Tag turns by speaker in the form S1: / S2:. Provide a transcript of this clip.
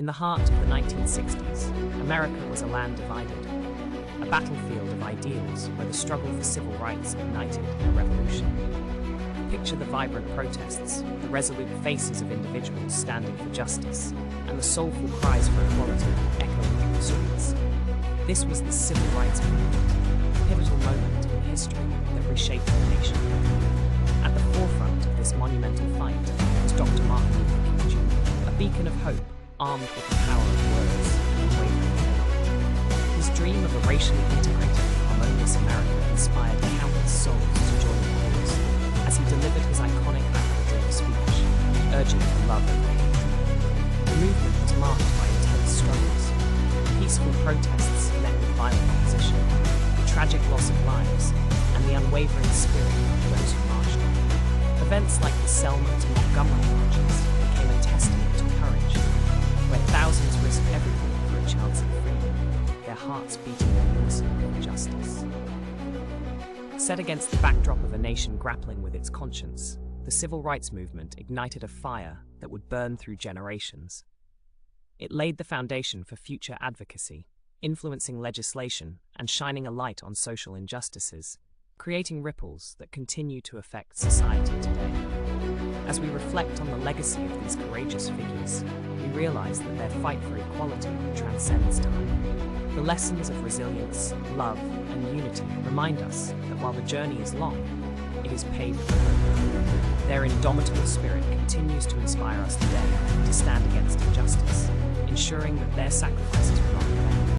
S1: In the heart of the 1960s, America was a land divided, a battlefield of ideals where the struggle for civil rights ignited a revolution. Picture the vibrant protests, the resolute faces of individuals standing for justice, and the soulful cries for equality echoing through the streets. This was the Civil Rights Movement, a pivotal moment in history that reshaped the nation. At the forefront of this monumental fight was Dr. Martin Luther King Jr., a beacon of hope, armed with the power of words and unwavering faith. His dream of a racially integrated and harmonious America inspired countless souls to join the cause as he delivered his iconic I Have a Dream speech, urging for love and hate. The movement was marked by intense struggles, peaceful protests met with violent opposition, the tragic loss of lives, and the unwavering spirit of those who marched on. Events like the Selma to Montgomery marches became a testament to courage, where thousands risked everything for a chance at freedom, their hearts beating in unison with justice. Set against the backdrop of a nation grappling with its conscience, the civil rights movement ignited a fire that would burn through generations. It laid the foundation for future advocacy, influencing legislation and shining a light on social injustices, creating ripples that continue to affect society today. As we reflect on the legacy of these courageous figures, we realize that their fight for equality transcends time. The lessons of resilience, love, and unity remind us that while the journey is long, it is paved with hope. Their indomitable spirit continues to inspire us today to stand against injustice, ensuring that their sacrifices will not be vain.